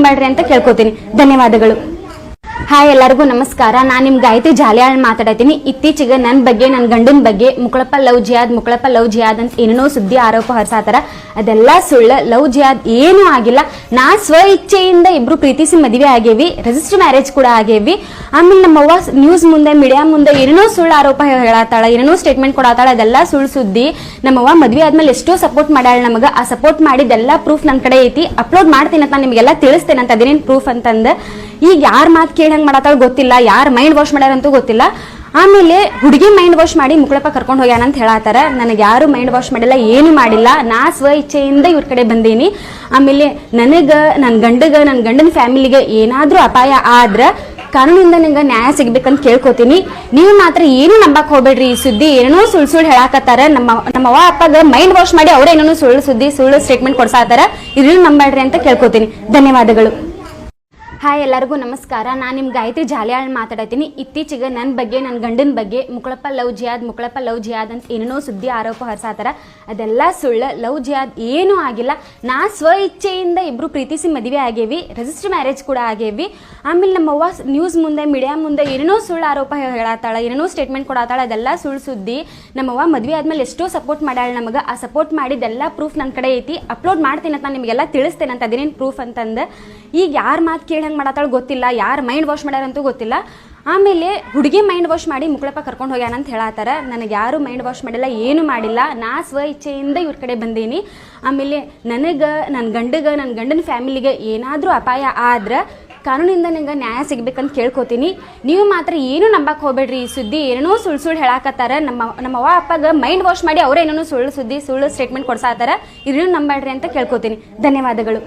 ಮಾಡ್ರಿ ಅಂತ ಕೇಳ್ಕೊತೀನಿ. ಧನ್ಯವಾದಗಳು. ಹಾಯ್, ಎಲ್ಲರಿಗೂ ನಮಸ್ಕಾರ. ನಾನು ನಿಮ್ ಗಾಯತ್ರಿ ಜಾಲಿಯಾಳ್ ಮಾತಾಡತೀನಿ. ಇತ್ತೀಚೆಗೆ ನನ್ನ ಬಗ್ಗೆ, ನನ್ನ ಗಂಡನ ಬಗ್ಗೆ ಮುಕ್ಕಳಪ್ಪ ಲವ್ ಜಿಯಾದ್ ಅಂತ ಏನೇನೋ ಸುದ್ದಿ ಆರೋಪ ಹೊರಸಾತಾರ. ಅದೆಲ್ಲ ಸುಳ್ಳು. ಲವ್ ಜಿಯಾದ್ ಏನೂ ಆಗಿಲ್ಲ. ನಾ ಸ್ವ ಇಚ್ಛೆಯಿಂದ ಇಬ್ರು ಪ್ರೀತಿಸಿ ಮದುವೆ ಆಗೇವಿ, ರಿಜಿಸ್ಟರ್ ಮ್ಯಾರೇಜ್ ಕೂಡ ಆಗೇವಿ. ಆಮೇಲೆ ನಮ್ಮವ್ವ ನ್ಯೂಸ್ ಮುಂದೆ, ಮೀಡಿಯಾ ಮುಂದೆ ಏನೇನೋ ಸುಳ್ಳು ಆರೋಪ ಹೇಳತ್ತಾಳ, ಏನೇನೋ ಸ್ಟೇಟ್ಮೆಂಟ್ ಕೊಡತ್ತಾಳ. ಅದೆಲ್ಲ ಸುಳ್ಳು ಸುದ್ದಿ. ನಮ್ಮವ್ವ ಮದುವೆ ಆದ್ಮೇಲೆ ಎಷ್ಟೋ ಸಪೋರ್ಟ್ ಮಾಡ್ಯಾಳ ನಮಗ. ಆ ಸಪೋರ್ಟ್ ಮಾಡಿದ್ದೆಲ್ಲ ಪ್ರೂಫ್ ನನ್ನ ಕಡೆ ಐತಿ. ಅಪ್ಲೋಡ್ ಮಾಡ್ತೀನಿ ಅಂತ ನಿಮಗೆಲ್ಲ ತಿಳಿಸ್ತೇನೆ ಅಂತ. ಅದೇನೇನು ಪ್ರೂಫ್ ಅಂತಂದ ಈಗ ಯಾರ ಮಾತು ಕೇಳಿ ಹಂಗೆ ಮಾಡತ್ತಾಳ ಗೊತ್ತಿಲ್ಲ, ಯಾರು ಮೈಂಡ್ ವಾಶ್ ಮಾಡ್ಯಾರಂತೂ ಗೊತ್ತಿಲ್ಲ. ಆಮೇಲೆ ಹುಡುಗಿ ಮೈಂಡ್ ವಾಶ್ ಮಾಡಿ ಮುಕ್ಕಳಪ್ಪ ಕರ್ಕೊಂಡು ಹೋಗ್ಯಾನ ಅಂತ ಹೇಳತ್ತಾರ. ನನಗೆ ಯಾರು ಮೈಂಡ್ ವಾಶ್ ಮಾಡಿಲ್ಲ, ಏನು ಮಾಡಿಲ್ಲ. ನಾ ಸ್ವ ಇಚ್ಛೆಯಿಂದ ಇವ್ರ ಕಡೆ ಬಂದೀನಿ. ಆಮೇಲೆ ನನಗೆ, ನನ್ನ ಗಂಡನ ಫ್ಯಾಮಿಲಿಗೆ ಏನಾದ್ರೂ ಅಪಾಯ ಆದ್ರೆ ಕಾನೂನಿಂದ ನಿಂಗೆ ನ್ಯಾಯ ಸಿಗ್ಬೇಕಂತ ಕೇಳ್ಕೊತೀನಿ. ನೀವು ಮಾತ್ರ ಏನು ನಂಬಕ್ ಹೋಗ್ಬೇಡ್ರಿ. ಈ ಸುದ್ದಿ ಏನೇನೋ ಸುಳ್ಳು ಹೇಳಾಕತ್ತಾರ. ನಮ್ಮವ್ವ ಅಪ್ಪಗ ಮೈಂಡ್ ವಾಶ್ ಮಾಡಿ ಅವ್ರ ಏನೇನೋ ಸುಳ್ಳು ಸ್ಟೇಟ್ಮೆಂಟ್ ಕೊಡ್ಸಾತಾರ. ಇದನ್ನು ನಂಬಾಡ್ರಿ ಅಂತ ಕೇಳ್ಕೊತೀನಿ. ಧನ್ಯವಾದಗಳು. ಹಾಯ್, ಎಲ್ಲರಿಗೂ ನಮಸ್ಕಾರ. ನಾನು ನಿಮ್ಮ ಗಾಯತ್ರಿ ಜಾಲಿಯಾಳ್ ಮಾತಾಡತೀನಿ. ಇತ್ತೀಚೆಗೆ ನನ್ನ ಬಗ್ಗೆ, ನನ್ನ ಗಂಡನ ಬಗ್ಗೆ ಮುಕ್ಕಳಪ್ಪ ಲವ್ ಜಿಯಾದ್ ಅಂತ ಏನೇನೋ ಸುದ್ದಿ ಆರೋಪ ಹೊರಸಾತಾರ. ಅದೆಲ್ಲ ಸುಳ್ಳು. ಲವ್ ಜಿಯಾದ್ ಏನೂ ಆಗಿಲ್ಲ. ನಾ ಸ್ವ ಇಚ್ಛೆಯಿಂದ ಇಬ್ರು ಪ್ರೀತಿಸಿ ಮದುವೆ ಆಗೇವಿ, ರಿಜಿಸ್ಟರ್ ಮ್ಯಾರೇಜ್ ಕೂಡ ಆಗೇವಿ. ಆಮೇಲೆ ನಮ್ಮವ್ವ ನ್ಯೂಸ್ ಮುಂದೆ, ಮೀಡಿಯಾ ಮುಂದೆ ಏನೇನೋ ಸುಳ್ಳು ಆರೋಪ ಹೇಳತ್ತಾಳ, ಏನೇನೋ ಸ್ಟೇಟ್ಮೆಂಟ್ ಕೊಡತ್ತಾಳ. ಅದೆಲ್ಲ ಸುಳ್ಳು ಸುದ್ದಿ. ನಮ್ಮವ್ವ ಮದುವೆ ಆದ್ಮೇಲೆ ಎಷ್ಟೋ ಸಪೋರ್ಟ್ ಮಾಡ್ಯಾಳ ನಮಗ. ಆ ಸಪೋರ್ಟ್ ಮಾಡಿದ್ದೆಲ್ಲ ಪ್ರೂಫ್ ನನ್ನ ಕಡೆ ಐತಿ. ಅಪ್ಲೋಡ್ ಮಾಡ್ತೀನಿ ಅಂತ ನಿಮಗೆಲ್ಲ ತಿಳಿಸ್ತೇನೆ ಅಂತ. ಅದೇನೇನು ಪ್ರೂಫ್ ಅಂತಂದು ಈಗ ಯಾರ ಮಾತು ಕೇಳಿ ಹಂಗೆ ಮಾಡತ್ತಾಳ ಗೊತ್ತಿಲ್ಲ, ಯಾರು ಮೈಂಡ್ ವಾಶ್ ಮಾಡ್ಯಾರಂತೂ ಗೊತ್ತಿಲ್ಲ. ಆಮೇಲೆ ಹುಡುಗಿ ಮೈಂಡ್ ವಾಶ್ ಮಾಡಿ ಮುಕ್ಕಳಪ್ಪ ಕರ್ಕೊಂಡು ಹೋಗ್ಯಾನ ಅಂತ ಹೇಳತ್ತಾರ. ನನಗೆ ಯಾರು ಮೈಂಡ್ ವಾಶ್ ಮಾಡಿಲ್ಲ, ಏನು ಮಾಡಿಲ್ಲ. ನಾ ಸ್ವ ಇಚ್ಛೆಯಿಂದ ಇವ್ರ ಕಡೆ ಬಂದೀನಿ. ಆಮೇಲೆ ನನಗೆ, ನನ್ನ ಗಂಡನ ಫ್ಯಾಮಿಲಿಗೆ ಏನಾದರೂ ಅಪಾಯ ಆದ್ರೆ ಕಾನೂನಿಂದ ನಿಂಗೆ ನ್ಯಾಯ ಸಿಗ್ಬೇಕಂತ ಕೇಳ್ಕೊತೀನಿ. ನೀವು ಮಾತ್ರ ಏನು ನಂಬಕ್ ಹೋಗ್ಬೇಡ್ರಿ. ಈ ಸುದ್ದಿ ಏನೇನೋ ಸುಳ್ಳು ಹೇಳಾಕತ್ತಾರ. ನಮ್ಮವ್ವ ಅಪ್ಪಗ ಮೈಂಡ್ ವಾಶ್ ಮಾಡಿ ಅವ್ರ ಏನೇನೋ ಸುಳ್ಳು ಸ್ಟೇಟ್ಮೆಂಟ್ ಕೊಡ್ಸಾತಾರ. ಇದನ್ನು ನಂಬಾಡ್ರಿ ಅಂತ ಕೇಳ್ಕೊತೀನಿ. ಧನ್ಯವಾದಗಳು.